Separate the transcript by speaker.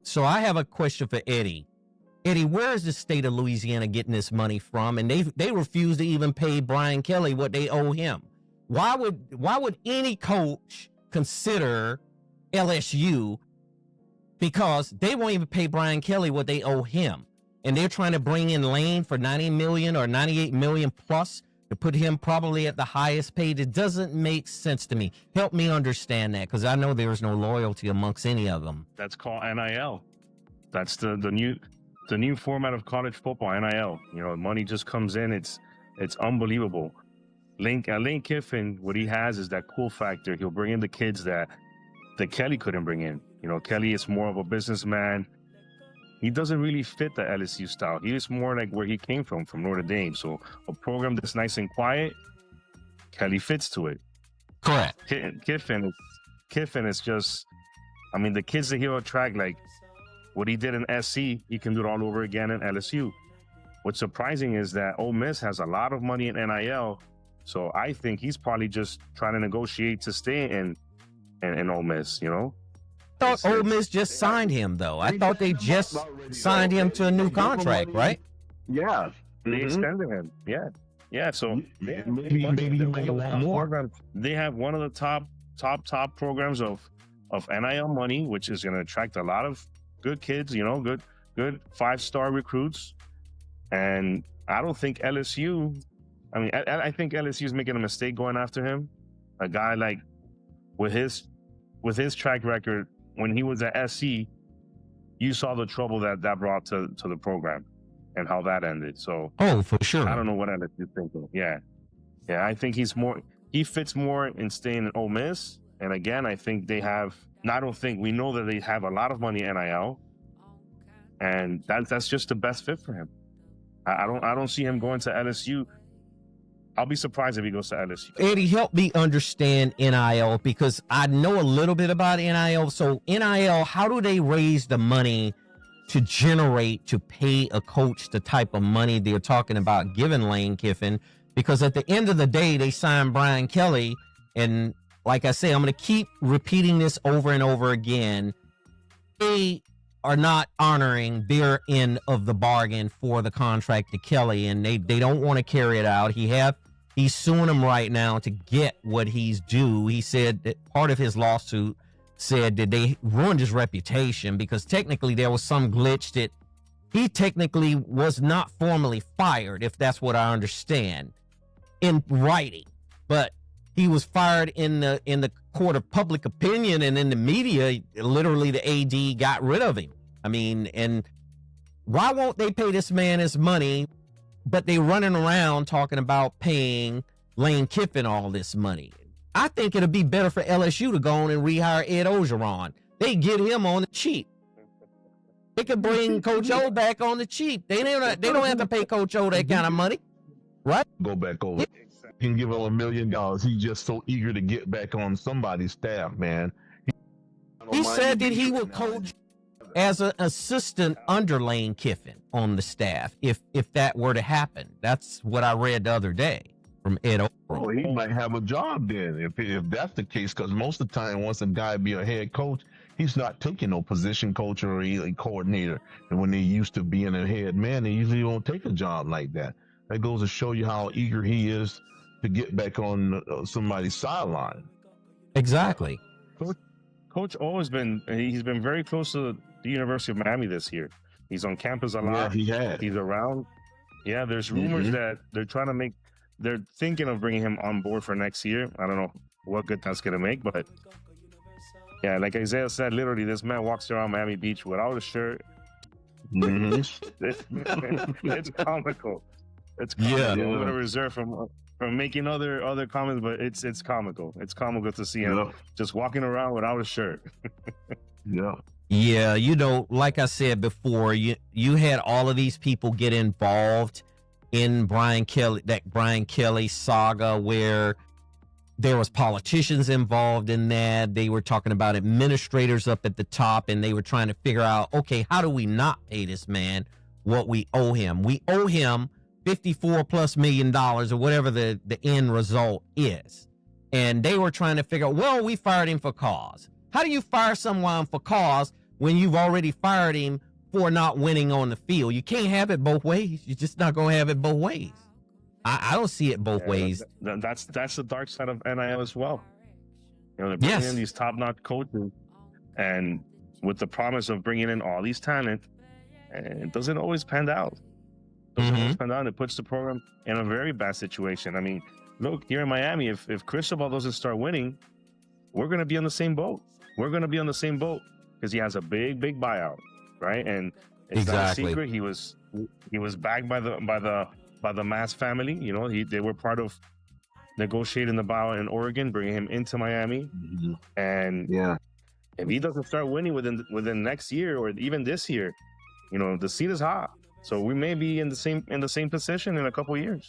Speaker 1: So I have a question for Eddie. Eddie, where is the state of Louisiana getting this money from? And they refuse to even pay Brian Kelly what they owe him. Why would any coach consider LSU? Because they won't even pay Brian Kelly what they owe him. And they're trying to bring in Lane for $90 million or $98 million plus to put him probably at the highest paid. It doesn't make sense to me. Help me understand that, because I know there's no loyalty amongst any of them.
Speaker 2: That's called NIL. That's the new format of college football, NIL. You know, money just comes in. It's unbelievable. Lane Kiffin, what he has is that cool factor. He'll bring in the kids that Kelly couldn't bring in. You know, Kelly is more of a businessman. He doesn't really fit the LSU style. He is more like where he came from Notre Dame. So a program that's nice and quiet, Kelly fits to it.
Speaker 1: Correct.
Speaker 2: Kiffin is just, I mean, the kids that he'll attract, like what he did in SC, he can do it all over again in LSU. What's surprising is that Ole Miss has a lot of money in NIL. So I think he's probably just trying to negotiate to stay in Ole Miss, you know?
Speaker 1: I thought Ole Miss just signed him, though. I thought they just signed him to a new contract, right?
Speaker 3: Yeah.
Speaker 2: They extended him. Yeah. So
Speaker 3: maybe he make a lot more.
Speaker 2: They have one of the top programs of NIL money, which is going to attract a lot of good kids, you know, good 5-star recruits. And I don't think LSU, I think LSU is making a mistake going after him. A guy like with his track record, when he was at SC, you saw the trouble that brought to the program and how that ended. So,
Speaker 1: for sure.
Speaker 2: I don't know what LSU thinking. Yeah. I think he fits more in staying in Ole Miss. And again, I think we know that they have a lot of money in NIL, and that's just the best fit for him. I don't see him going to LSU. I'll be surprised if he goes to LSU.
Speaker 1: Eddie, help me understand NIL, because I know a little bit about NIL. So NIL, how do they raise the money to pay a coach the type of money they're talking about giving Lane Kiffin? Because at the end of the day, they signed Brian Kelly. And like I say, I'm going to keep repeating this over and over again. They are not honoring their end of the bargain for the contract to Kelly, and they don't want to carry it out. He's suing him right now to get what he's due. He said that part of his lawsuit said that they ruined his reputation because technically there was some glitch that he technically was not formally fired, if that's what I understand, in writing, but he was fired in the court of public opinion, and in the media, literally the AD got rid of him. I mean, and why won't they pay this man his money, but they running around talking about paying Lane Kiffin all this money? I think it'd be better for LSU to go on and rehire Ed Orgeron. They get him on the cheap. They could bring Coach O back on the cheap. They don't have to pay Coach O that kind of money, right?
Speaker 3: Go back over. Can give him $1 million. He's just so eager to get back on somebody's staff, man.
Speaker 1: He said that he would coach as an assistant under Lane Kiffin on the staff if that were to happen. That's what I read the other day from Ed Orgeron.
Speaker 3: Well, he might have a job then if that's the case, because most of the time once a guy be a head coach, he's not taking no position coach or a coordinator. And when they used to being a head man, they usually don't take a job like that. That goes to show you how eager he is to get back on somebody's sideline.
Speaker 1: Exactly.
Speaker 2: Coach O he's been very close to the University of Miami this year. He's on campus a lot.
Speaker 3: Yeah, he has.
Speaker 2: He's around. Yeah, there's rumors that they're thinking of bringing him on board for next year. I don't know what good that's going to make, but yeah, like Isaiah said, literally this man walks around Miami Beach without a shirt. It's comical. It's comical.
Speaker 1: Yeah.
Speaker 2: I'm going to reserve from making other comments, but it's comical. It's comical to see him just walking around without a shirt.
Speaker 1: Yeah, you know, like I said before, you had all of these people get involved in Brian Kelly saga, where there was politicians involved in that. They were talking about administrators up at the top, and they were trying to figure out, okay, how do we not pay this man what we owe him? We owe him $54+ million or whatever the end result is. And they were trying to figure out, well, we fired him for cause. How do you fire someone for cause, when you've already fired him for not winning on the field. You can't have it both ways. You're just not going to have it both ways. I don't see it both ways.
Speaker 2: That's the dark side of NIL as well. You know, they're bringing in these top-notch coaches, and with the promise of bringing in all these talent, and it doesn't always pan out. It puts the program in a very bad situation. I mean, look, here in Miami, if Cristobal doesn't start winning, we're going to be on the same boat. We're going to be on the same boat because he has a big buyout, right? And it's not a secret. He was backed by the Mass family. You know, they were part of negotiating the buyout in Oregon, bringing him into Miami. And if he doesn't start winning within next year or even this year, you know, the seat is hot. So we may be in the same position in a couple of years.